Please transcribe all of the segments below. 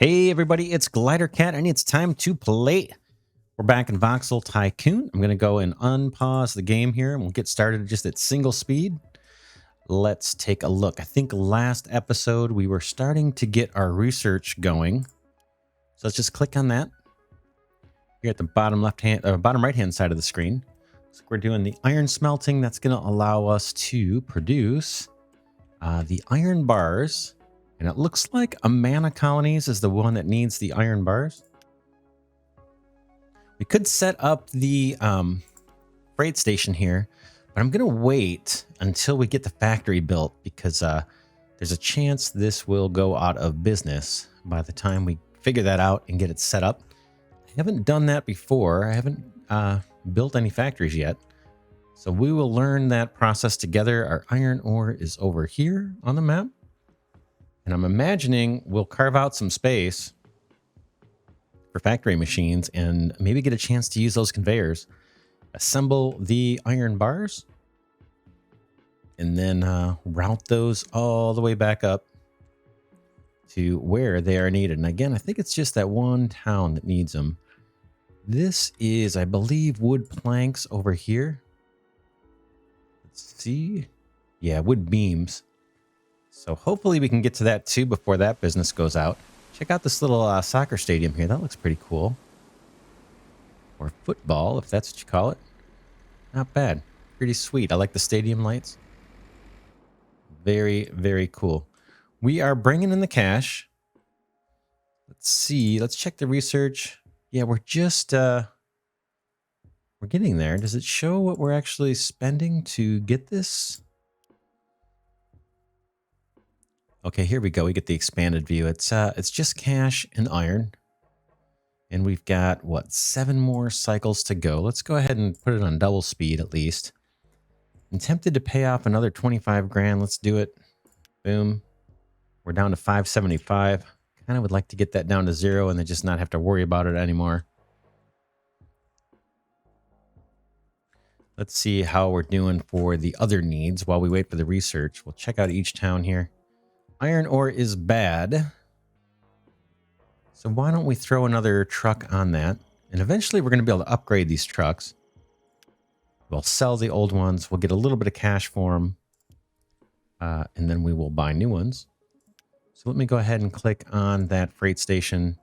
Hey everybody, it's Glidercat and it's time to play. We're back in Voxel Tycoon. I'm going to go and unpause the game here and we'll get started just at single speed. Let's take a look. I think last episode we were starting to get our research going. So let's just click on that. Here at the bottom bottom right hand side of the screen. So we're doing the iron smelting. That's going to allow us to produce the iron bars. And it looks like a megapolises is the one that needs the iron bars. We could set up the freight station here, but I'm going to wait until we get the factory built because there's a chance this will go out of business by the time we figure that out and get it set up. I haven't done that before. I haven't built any factories yet. So we will learn that process together. Our iron ore is over here on the map. And I'm imagining we'll carve out some space for factory machines and maybe get a chance to use those conveyors. Assemble the iron bars and then route those all the way back up to where they are needed. And again, I think it's just that one town that needs them. This is, I believe, wood planks over here. Let's see. Yeah, wood beams. So hopefully we can get to that too before that business goes out. Check out this little soccer stadium here. That looks pretty cool. Or football, if that's what you call it. Not bad. Pretty sweet. I like the stadium lights. Very, very cool. We are bringing in the cash. Let's see. Let's check the research. Yeah, we're just... we're getting there. Does it show what we're actually spending to get this? Okay, here we go. We get the expanded view. It's just cash and iron. And we've got, what, 7 more cycles to go. Let's go ahead and put it on double speed at least. I'm tempted to pay off another 25 grand. Let's do it. Boom. We're down to 575. Kind of would like to get that down to 0 and then just not have to worry about it anymore. Let's see how we're doing for the other needs while we wait for the research. We'll check out each town here. Iron ore is bad. So why don't we throw another truck on that? And eventually we're going to be able to upgrade these trucks. We'll sell the old ones. We'll get a little bit of cash for them. And then we will buy new ones. So let me go ahead and click on that freight station.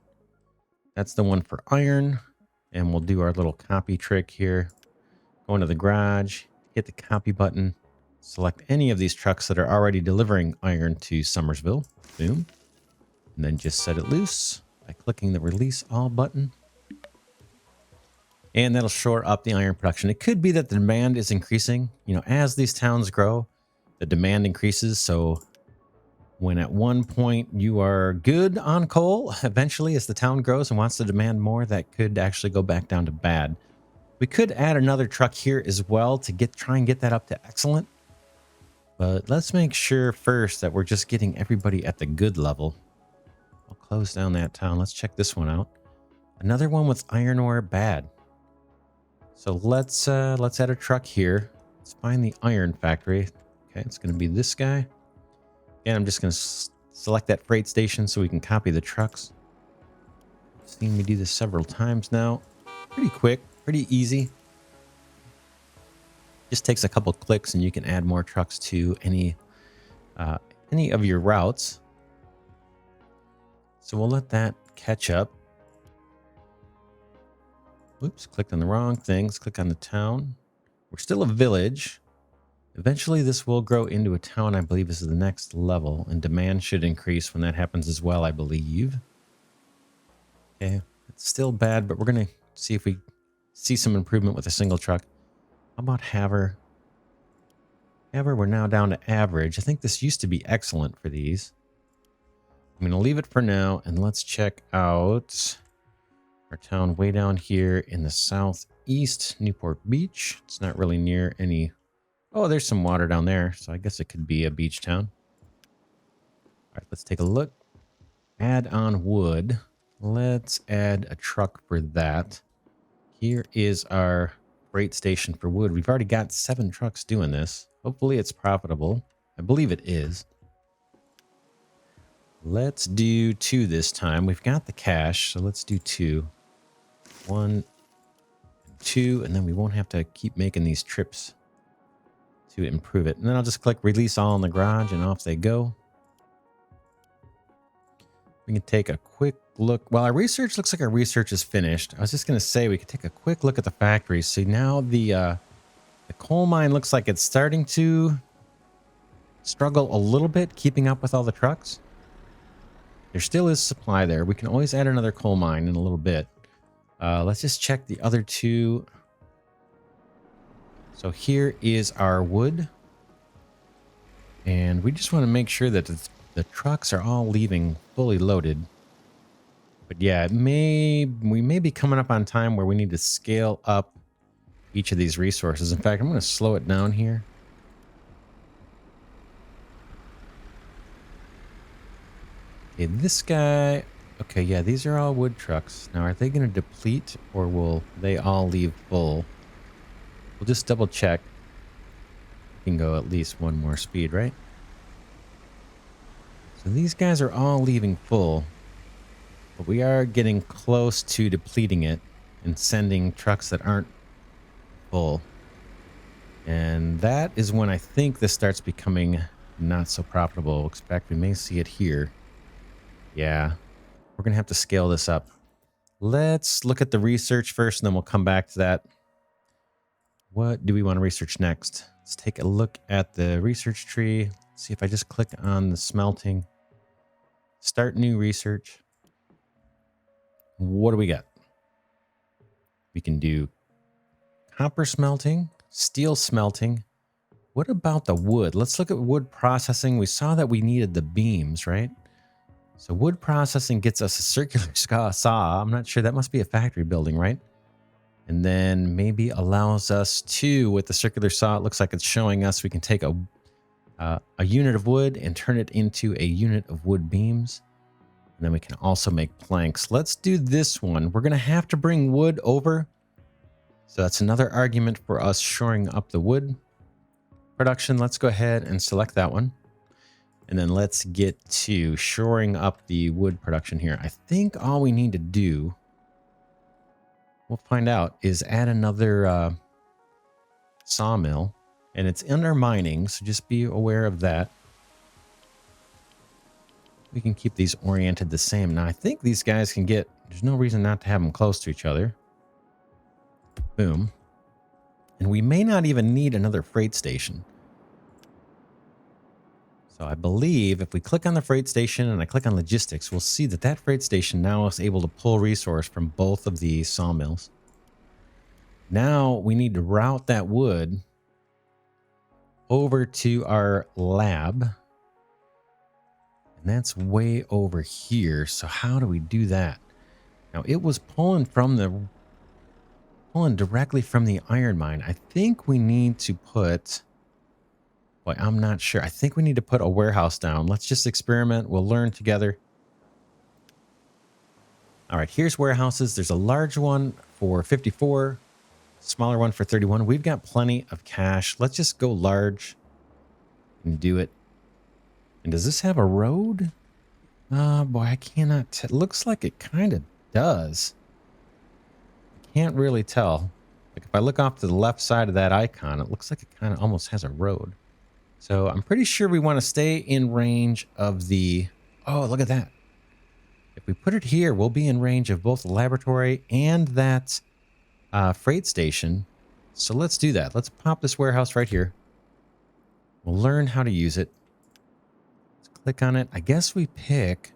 That's the one for iron. And we'll do our little copy trick here. Go into the garage, hit the copy button. Select any of these trucks that are already delivering iron to Somersville. Boom. And then just set it loose by clicking the release all button. And that'll shore up the iron production. It could be that the demand is increasing. You know, as these towns grow, the demand increases. So when at one point you are good on coal, eventually as the town grows and wants to demand more, that could actually go back down to bad. We could add another truck here as well to try and get that up to excellent. But let's make sure first that we're just getting everybody at the good level. I'll close down that town. Let's check this one out. Another one with iron ore bad. So let's add a truck here. Let's find the iron factory. Okay, it's going to be this guy. And I'm just going to select that freight station so we can copy the trucks. I've seen me do this several times now. Pretty quick, pretty easy. Just takes a couple clicks and you can add more trucks to any of your routes. So we'll let that catch up. Oops, clicked on the wrong things. Click on the town. We're still a village. Eventually this will grow into a town. I believe this is the next level, and demand should increase when that happens as well, I believe. Okay, it's still bad, but we're going to see if we see some improvement with a single truck. How about Haver? Haver, we're now down to average. I think this used to be excellent for these. I'm going to leave it for now, and let's check out our town way down here in the southeast, Newport Beach. It's not really near any... Oh, there's some water down there, so I guess it could be a beach town. All right, let's take a look. Add on wood. Let's add a truck for that. Here is our freight station for wood. We've already got 7 trucks doing this. Hopefully it's profitable. I believe it is. Let's do 2 this time. We've got the cash, so let's do 2. 1 and 2, and then we won't have to keep making these trips to improve it. And then I'll just click release all in the garage and off they go. We can take a quick look. Well, our research looks like our research is finished. I was just going to say we could take a quick look at the factory. So now the coal mine looks like it's starting to struggle a little bit keeping up with all the trucks. There still is supply there. We can always add another coal mine in a little bit. Let's just check the other 2. So here is our wood. And we just want to make sure that the trucks are all leaving fully loaded. But yeah, we may be coming up on time where we need to scale up each of these resources. In fact, I'm going to slow it down here. Okay, this guy. Okay, yeah, these are all wood trucks. Now, are they going to deplete or will they all leave full? We'll just double check. We can go at least 1 more speed, right? So these guys are all leaving full. But we are getting close to depleting it and sending trucks that aren't full. And that is when I think this starts becoming not so profitable. In fact, we may see it here. Yeah, we're going to have to scale this up. Let's look at the research first, and then we'll come back to that. What do we want to research next? Let's take a look at the research tree. See if I just click on the smelting. Start new research. What do we got? We can do copper smelting, steel smelting. What about the wood? Let's look at wood processing. We saw that we needed the beams, right? So wood processing gets us a circular saw. I'm not sure. That must be a factory building, right? And then maybe allows us to, with the circular saw, it looks like it's showing us we can take a unit of wood and turn it into a unit of wood beams. And then we can also make planks. Let's do this one. We're going to have to bring wood over. So that's another argument for us shoring up the wood production. Let's go ahead and select that one. And then let's get to shoring up the wood production here. I think all we need to do, we'll find out, is add another sawmill. And it's under mining, so just be aware of that. We can keep these oriented the same. Now, I think these guys can get... There's no reason not to have them close to each other. Boom. And we may not even need another freight station. So I believe if we click on the freight station and I click on logistics, we'll see that that freight station now is able to pull resource from both of these sawmills. Now we need to route that wood over to our lab. And that's way over here. So how do we do that? Now it was pulling directly from the iron mine. I think we need to put... Boy, I'm not sure. I think we need to put a warehouse down. Let's just experiment. We'll learn together. All right, here's warehouses. There's a large one for 54, smaller one for 31. We've got plenty of cash. Let's just go large and do it. And does this have a road? Boy, I cannot. It looks like it kind of does. Can't really tell. Like if I look off to the left side of that icon, it looks like it kind of almost has a road. So I'm pretty sure we want to stay in range of the... Oh, look at that. If we put it here, we'll be in range of both the laboratory and that freight station. So let's do that. Let's pop this warehouse right here. We'll learn how to use it. Let's click on it. I guess we pick...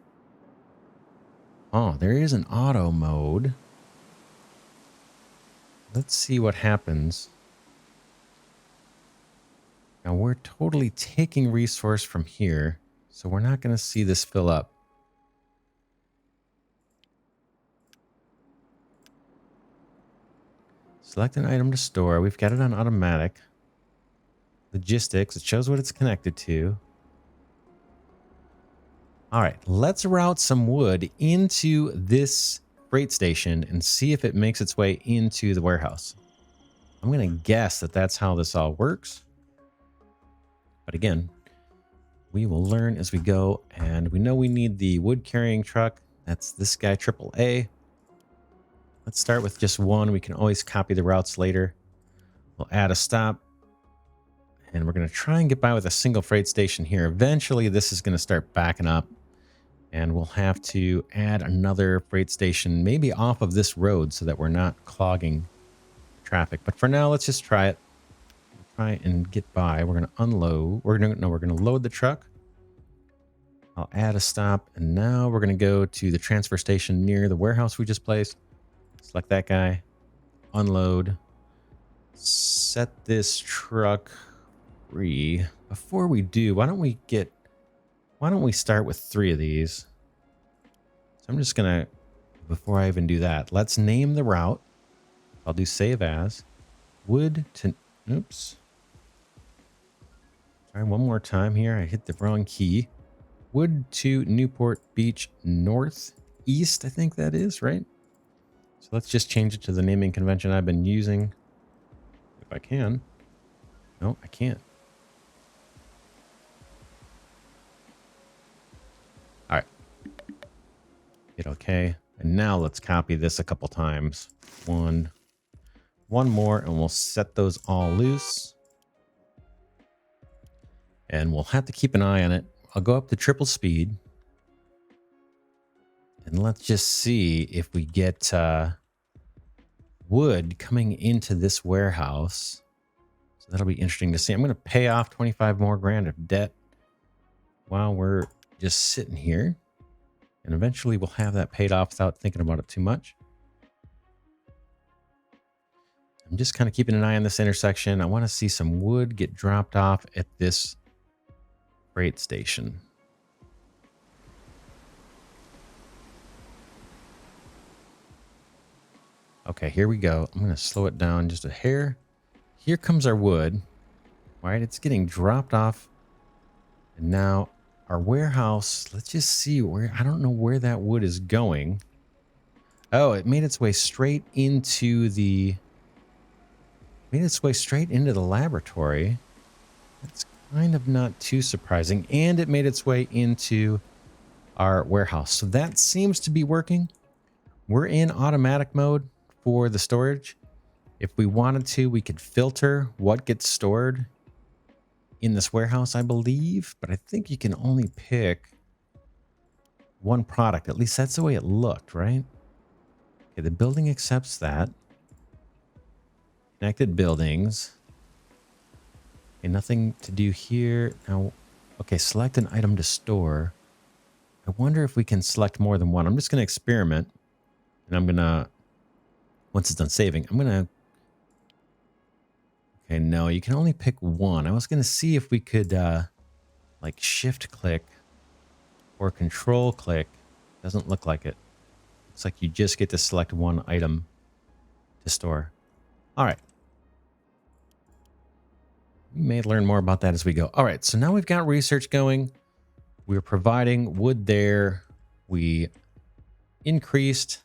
Oh, there is an auto mode. Let's see what happens. Now we're totally taking resource from here, so we're not going to see this fill up. Select an item to store. We've got it on automatic. Logistics, it shows what it's connected to. All right, let's route some wood into this freight station and see if it makes its way into the warehouse. I'm going to guess that that's how this all works. But again, We will learn as we go, and we know we need the wood carrying truck. That's this guy, AAA. Let's start with just one. We can always copy the routes later. We'll add a stop, and we're going to try and get by with a single freight station here. Eventually, this is going to start backing up, and we'll have to add another freight station, maybe off of this road so that we're not clogging traffic. But for now, let's just try it. Try and get by. We're going to unload. We're going to load the truck. I'll add a stop, and now we're going to go to the transfer station near the warehouse we just placed. Select that guy, unload, set this truck free. Before we do, why don't we start with 3 of these? So I'm just going to, before I even do that, let's name the route. I'll do save as wood to, oops. Try one more time here. I hit the wrong key. Wood to Newport Beach Northeast, I think that is, right? So let's just change it to the naming convention I've been using. If I can. No, I can't. All right. Hit OK. And now let's copy this a couple times. One more, and we'll set those all loose. And we'll have to keep an eye on it. I'll go up to triple speed. And let's just see if we get wood coming into this warehouse. So that'll be interesting to see. I'm going to pay off 25 more grand of debt while we're just sitting here. And eventually we'll have that paid off without thinking about it too much. I'm just kind of keeping an eye on this intersection. I want to see some wood get dropped off at this freight station. Okay, here we go. I'm going to slow it down just a hair. Here comes our wood. All right, it's getting dropped off. And now our warehouse, let's just see where, I don't know where that wood is going. Oh, it made its way straight into the, laboratory. That's kind of not too surprising. And it made its way into our warehouse. So that seems to be working. We're in automatic mode for the storage. If we wanted to, we could filter what gets stored in this warehouse, I believe. But I think you can only pick one product. At least that's the way it looked, right? Okay, the building accepts that. Connected buildings. Okay, nothing to do here. Now, okay, select an item to store. I wonder if we can select more than one. I'm just going to experiment. And I'm going to, once it's done saving, I'm going to, okay, no, you can only pick one. I was going to see if we could, like shift click or control click. Doesn't look like it. Looks like you just get to select one item to store. All right. We may learn more about that as we go. All right, so now we've got research going. We're providing wood there. We increased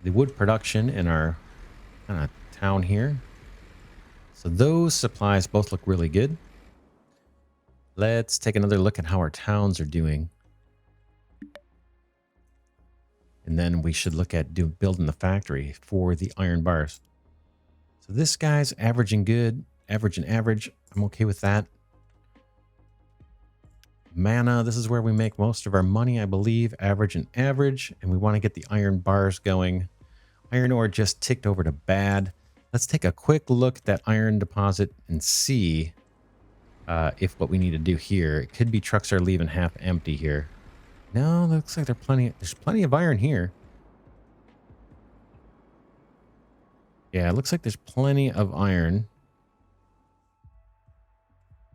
the wood production in our kind of town here. So those supplies both look really good. Let's take another look at how our towns are doing. And then we should look at building the factory for the iron bars. So this guy's averaging good. Average and average. I'm okay with that. Mana, this is where we make most of our money, I believe. Average and average. And we want to get the iron bars going. Iron ore just ticked over to bad. Let's take a quick look at that iron deposit and see if what we need to do here. It could be trucks are leaving half empty here. No, looks like there's plenty of iron here. Yeah, it looks like there's plenty of iron.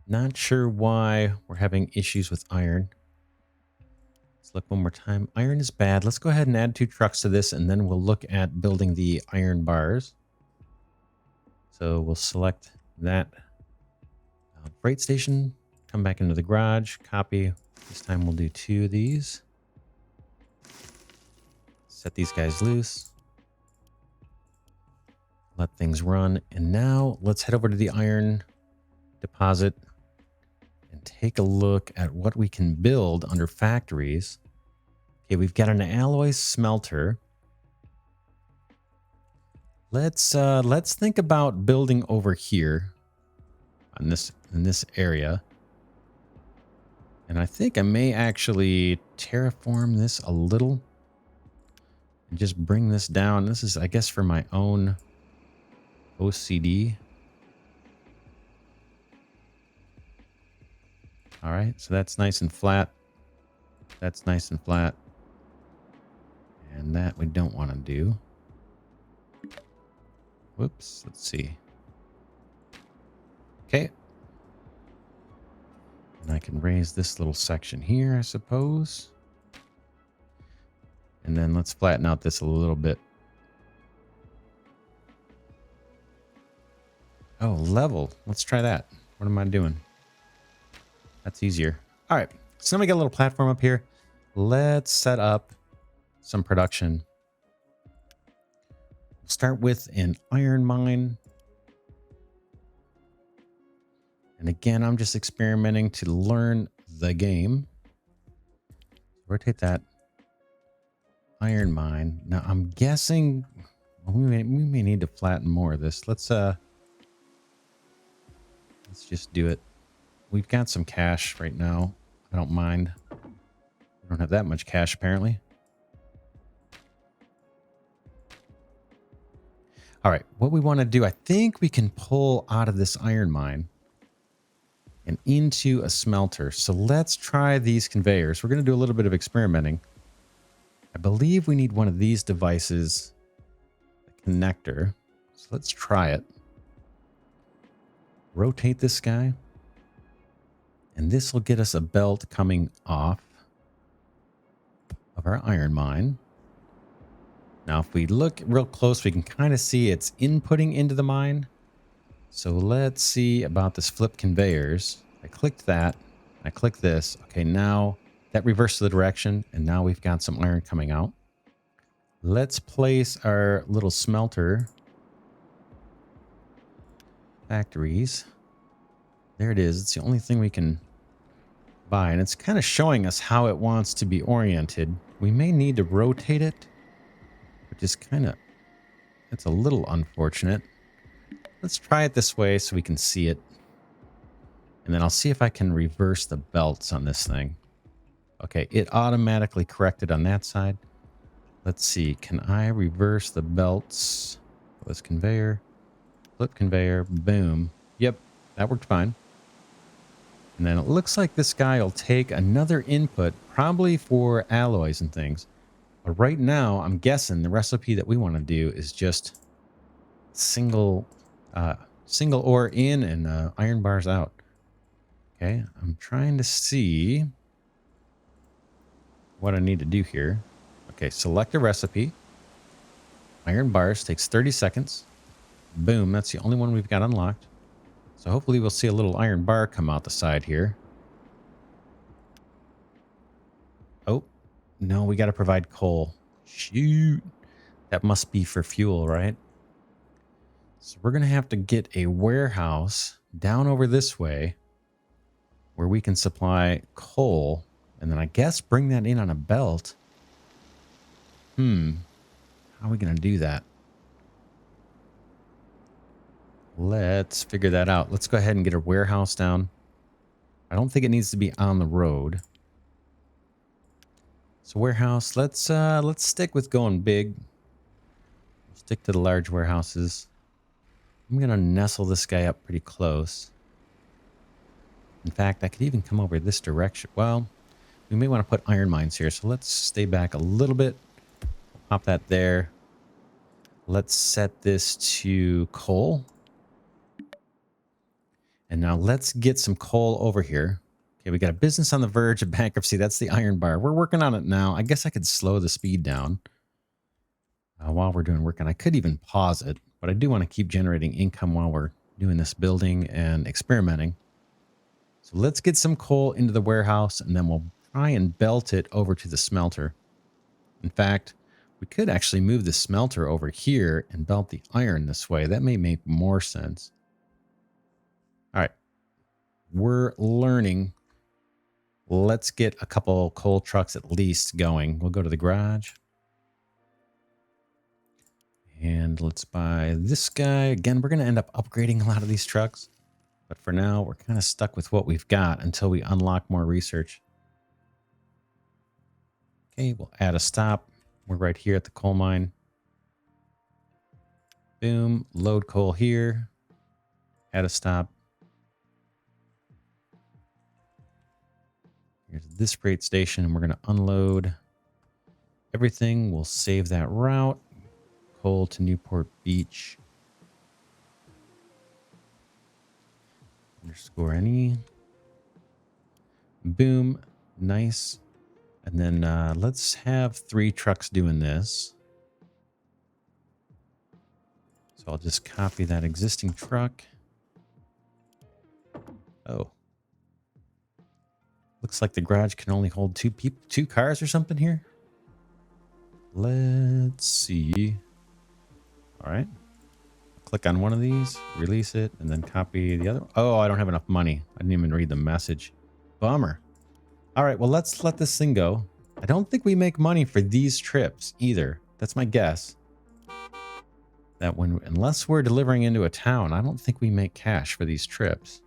Not sure why we're having issues with iron. Let's look one more time. Iron is bad. Let's go ahead and add 2 trucks to this, and then we'll look at building the iron bars. So we'll select that freight station, come back into the garage, copy. This time we'll do 2 of these. Set these guys loose. Let things run. And now let's head over to the iron deposit and take a look at what we can build under factories. Okay, we've got an alloy smelter. Let's think about building over here on in this area. And I think I may actually terraform this a little and just bring this down. This is, I guess, for my own OCD. All right, so that's nice and flat. That's nice and flat. And that we don't want to do. Whoops, let's see. Okay. And I can raise this little section here, I suppose. And then let's flatten out this a little bit. Oh, level. Let's try that. What am I doing? That's easier. All right. So now we got a little platform up here. Let's set up some production. We'll start with an iron mine. And again, I'm just experimenting to learn the game. Rotate that. Iron mine. Now I'm guessing we may need to flatten more of this. Let's just do it. We've got some cash right now. I don't mind. We don't have that much cash apparently. All right, what we want to do, I think we can pull out of this iron mine and into a smelter. So let's try these conveyors. We're going to do a little bit of experimenting. I believe we need one of these devices, a connector. So let's try it. Rotate this guy. And this will get us a belt coming off of our iron mine. Now, if we look real close, we can kind of see it's inputting into the mine. So let's see about this flip conveyors. I clicked that. I click this. Okay, now that reversed the direction, and now we've got some iron coming out. Let's place our little smelter factories. There it is. It's the only thing we can buy, and it's kind of showing us how it wants to be oriented. We may need to rotate it, which is kind of, it's a little unfortunate. Let's try it this way so we can see it. And then I'll see if I can reverse the belts on this thing. Okay, it automatically corrected on that side. Let's see, can I reverse the belts? This conveyor, flip conveyor, boom. Yep, that worked fine. And then it looks like this guy will take another input, probably for alloys and things. But right now, I'm guessing the recipe that we want to do is just single ore in and iron bars out. Okay, I'm trying to see what I need to do here. Okay, select a recipe. Iron bars takes 30 seconds. Boom, that's the only one we've got unlocked. So hopefully we'll see a little iron bar come out the side here. Oh, no, we got to provide coal. Shoot. That must be for fuel, right? So we're going to have to get a warehouse down over this way where we can supply coal. And then I guess bring that in on a belt. How are we going to do that? Let's figure that out. Let's go ahead and get a warehouse down. I don't think it needs to be on the road. So warehouse, let's stick with going big. Stick to the large warehouses. I'm going to nestle this guy up pretty close. In fact, I could even come over this direction. Well, we may want to put iron mines here, so let's stay back a little bit. Pop that there. Let's set this to coal. And now let's get some coal over here. Okay, we got a business on the verge of bankruptcy. That's the iron bar. We're working on it now. I guess I could slow the speed down while we're doing work. And I could even pause it, but I do want to keep generating income while we're doing this building and experimenting. So let's get some coal into the warehouse, and then we'll try and belt it over to the smelter. In fact, we could actually move the smelter over here and belt the iron this way. That may make more sense. All right. we're learning. Let's get a couple coal trucks at least going. We'll go to the garage. And let's buy this guy. Again, we're going to end up upgrading a lot of these trucks. But for now, we're kind of stuck with what we've got until we unlock more research. Okay, we'll add a stop. We're right here at the coal mine. Boom, load coal here. Add a stop. Here's this freight station, and we're going to unload everything. We'll save that route. Coal to Newport Beach. Underscore any. Boom. Nice. And then let's have 3 trucks doing this. So I'll just copy that existing truck. Oh. Looks like the garage can only hold 2 cars or something here. Let's see. All right. Click on one of these, release it, and then copy the other. Oh, I don't have enough money. I didn't even read the message. Bummer. All right, well, let's let this thing go. I don't think we make money for these trips either. That's my guess. That unless we're delivering into a town, I don't think we make cash for these trips.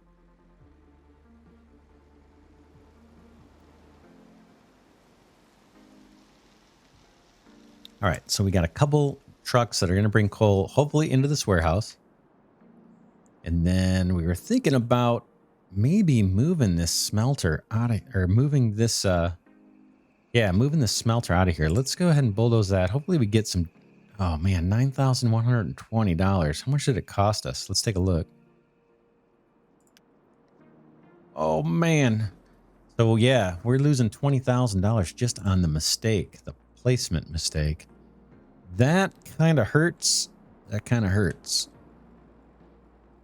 All right, so we got a couple trucks that are going to bring coal, hopefully, into this warehouse. And then we were thinking about maybe moving this smelter out of, or moving this, moving the smelter out of here. Let's go ahead and bulldoze that. Hopefully we get some, oh man, $9,120. How much did it cost us? Let's take a look. Oh man. So yeah, we're losing $20,000 just on the mistake, the placement mistake. That kind of hurts. That kind of hurts.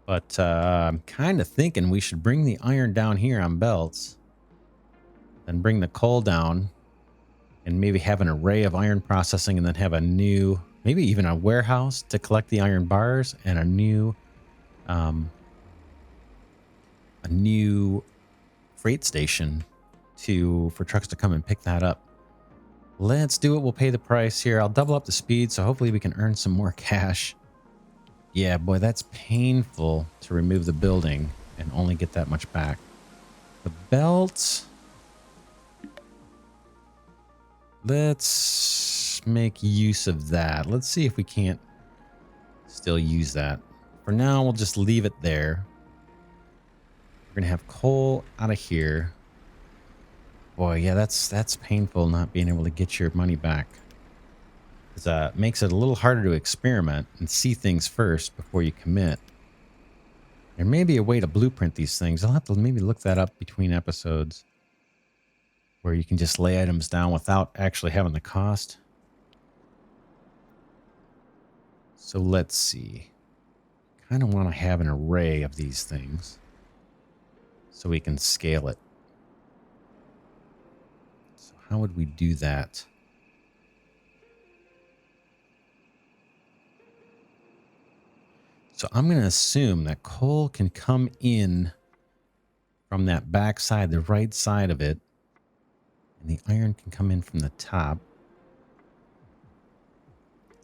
But I'm kind of thinking we should bring the iron down here on belts. Then bring the coal down. And maybe have an array of iron processing and then have a new, maybe even a warehouse to collect the iron bars and a new freight station for trucks to come and pick that up. Let's do it. We'll pay the price here. I'll double up the speed, so hopefully we can earn some more cash. Yeah, boy, that's painful to remove the building and only get that much back. The belt. Let's make use of that. Let's see if we can't still use that. For now, we'll just leave it there. We're going to have coal out of here. Boy, yeah, that's painful not being able to get your money back. It makes it a little harder to experiment and see things first before you commit. There may be a way to blueprint these things. I'll have to maybe look that up between episodes, where you can just lay items down without actually having the cost. So let's see. Kind of want to have an array of these things so we can scale it. So how would we do that? So I'm going to assume that coal can come in from that back side, the right side of it. And the iron can come in from the top.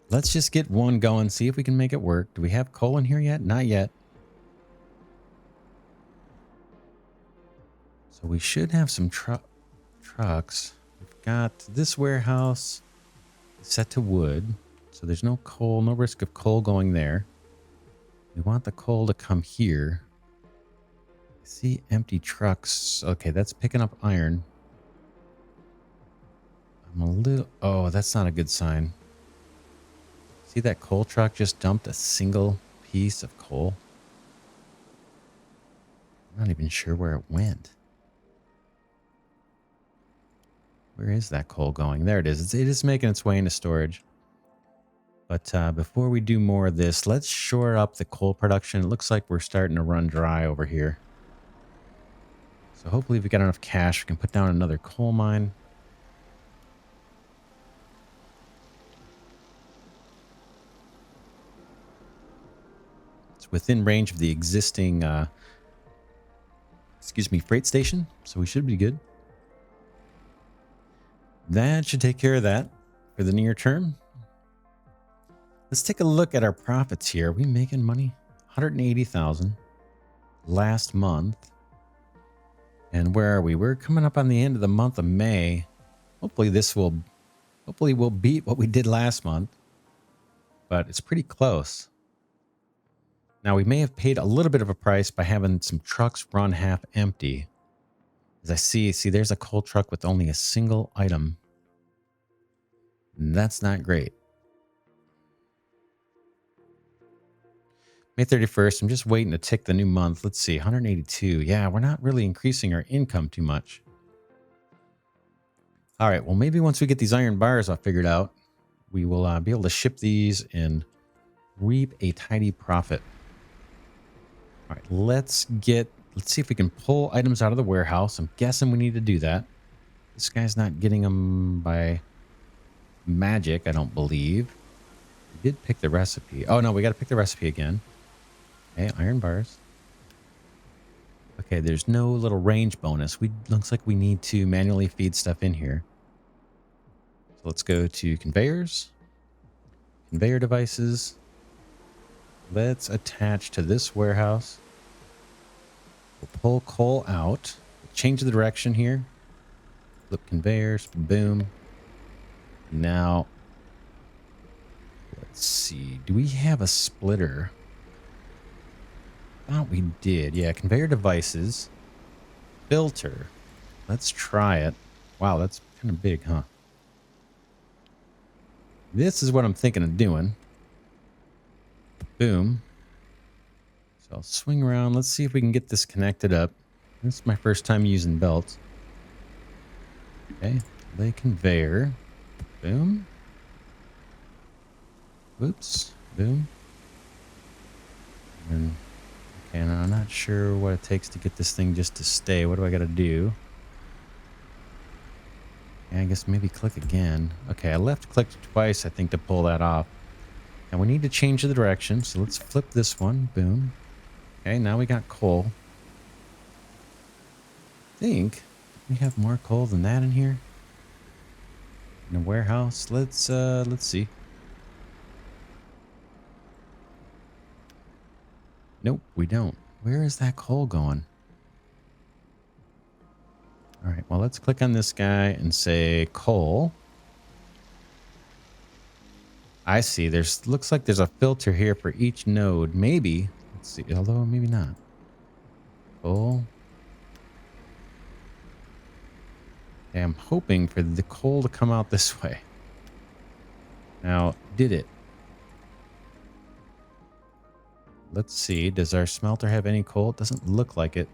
Let's just get one going, see if we can make it work. Do we have coal in here yet? Not yet. So we should have some trucks. We've got this warehouse set to wood. So there's no coal, no risk of coal going there. We want the coal to come here. I see empty trucks. Okay, that's picking up iron. I'm a little... Oh, that's not a good sign. See that coal truck just dumped a single piece of coal? I'm not even sure where it went. Where is that coal going? There it is. It is making its way into storage. But before we do more of this, let's shore up the coal production. It looks like we're starting to run dry over here. So hopefully if we got enough cash, we can put down another coal mine. It's within range of the existing excuse me, freight station. So we should be good. That should take care of that for the near term. Let's take a look at our profits here. Are we making money? 180,000 last month. And where are we? We're coming up on the end of the month of May. Hopefully we'll beat what we did last month. But it's pretty close. Now we may have paid a little bit of a price by having some trucks run half empty. As I see there's a coal truck with only a single item. And that's not great. May 31st, I'm just waiting to tick the new month. Let's see, 182. Yeah, we're not really increasing our income too much. All right, well, maybe once we get these iron bars all figured out, we will be able to ship these and reap a tidy profit. All right, let's see if we can pull items out of the warehouse. I'm guessing we need to do that. This guy's not getting them by magic, I don't believe. We did pick the recipe. Oh, no, we got to pick the recipe again. Okay, iron bars. Okay, there's no little range bonus. Looks like we need to manually feed stuff in here. So let's go to conveyors. Conveyor devices. Let's attach to this warehouse. We'll pull coal out. Change the direction here. Flip conveyors. Boom. Now, let's see. Do we have a splitter? I thought we did. Yeah, conveyor devices. Filter. Let's try it. Wow, that's kind of big, huh? This is what I'm thinking of doing. Boom. So I'll swing around. Let's see if we can get this connected up. This is my first time using belts. Okay, lay conveyor. Boom. Whoops. Boom. And okay, now I'm not sure what it takes to get this thing just to stay. What do I got to do? I guess maybe click again. Okay, I left-clicked twice, I think, to pull that off. And we need to change the direction, so let's flip this one. Boom. Okay, now we got coal. I think we have more coal than that in here. In the warehouse. Let's see. Nope, we don't. Where is that coal going? All right, well, let's click on this guy and say coal. I see. Looks like there's a filter here for each node. Maybe. Let's see. Although maybe not. Coal. Okay, I'm hoping for the coal to come out this way. Now, did it? Let's see. Does our smelter have any coal? It doesn't look like it.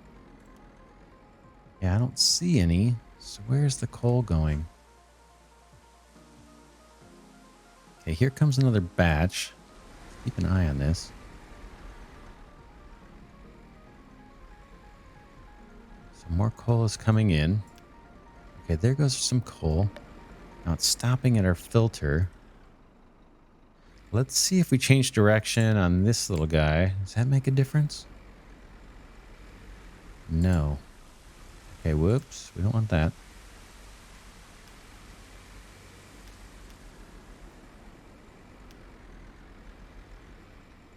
Yeah, I don't see any. So where's the coal going? Okay, here comes another batch. Keep an eye on this. So more coal is coming in. Okay, there goes some coal. Now it's stopping at our filter. Let's see if we change direction on this little guy. Does that make a difference? No. Okay, whoops. We don't want that.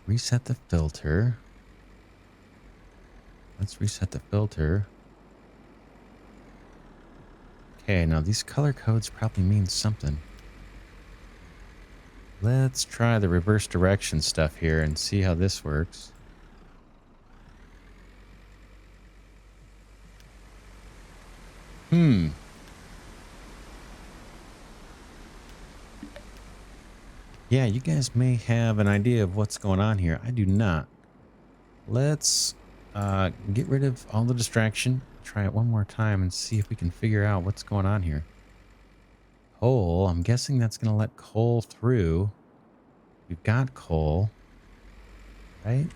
Reset the filter. Let's reset the filter. Okay, now these color codes probably mean something. Let's try the reverse direction stuff here and see how this works. Yeah, you guys may have an idea of what's going on here. I do not. Let's get rid of all the distraction. Try it one more time and see if we can figure out what's going on here. Coal. I'm guessing that's going to let coal through. We've got coal. Right?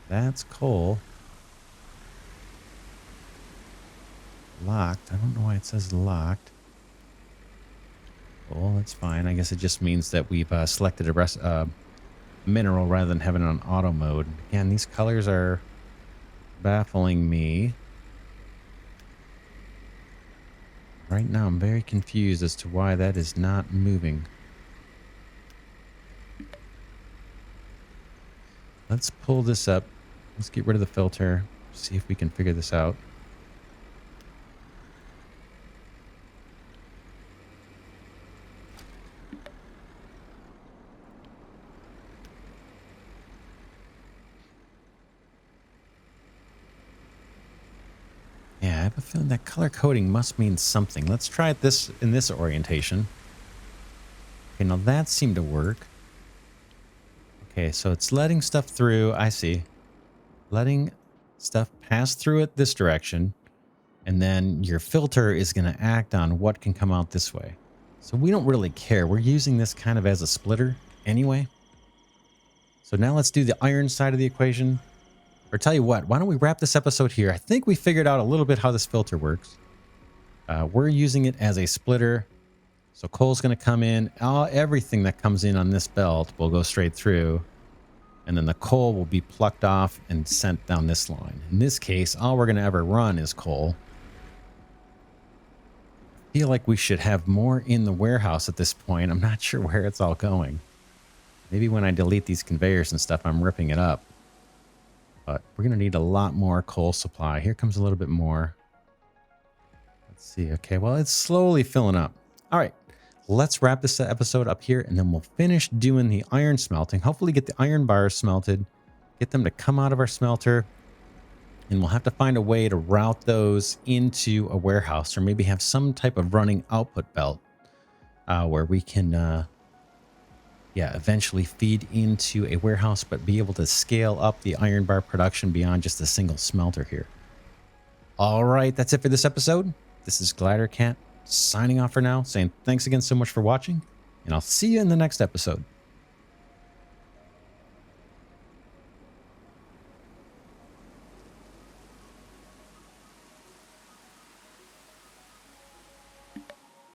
That's coal. Locked. I don't know why it says locked. Well, that's fine. I guess it just means that we've selected a mineral rather than having it on auto mode. Again, these colors are baffling me. Right now, I'm very confused as to why that is not moving. Let's pull this up. Let's get rid of the filter. See if we can figure this out. Yeah, I have a feeling that color coding must mean something. Let's try it this in this orientation. Okay, now that seemed to work. Okay, so it's letting stuff through. I see. Letting stuff pass through it this direction. And then your filter is going to act on what can come out this way. So we don't really care. We're using this kind of as a splitter anyway. So now let's do the iron side of the equation. Or tell you what, why don't we wrap this episode here? I think we figured out a little bit how this filter works. We're using it as a splitter. So coal's going to come in. Everything that comes in on this belt will go straight through. And then the coal will be plucked off and sent down this line. In this case, all we're going to ever run is coal. I feel like we should have more in the warehouse at this point. I'm not sure where it's all going. Maybe when I delete these conveyors and stuff, I'm ripping it up. But we're going to need a lot more coal supply. Here comes a little bit more. Let's see. Okay, well, it's slowly filling up. All right, let's wrap this episode up here, and then we'll finish doing the iron smelting. Hopefully get the iron bars smelted, get them to come out of our smelter, and we'll have to find a way to route those into a warehouse, or maybe have some type of running output belt where we can... eventually feed into a warehouse, but be able to scale up the iron bar production beyond just a single smelter here. All right, that's it for this episode. This is Glidercat signing off for now, saying thanks again so much for watching, and I'll see you in the next episode.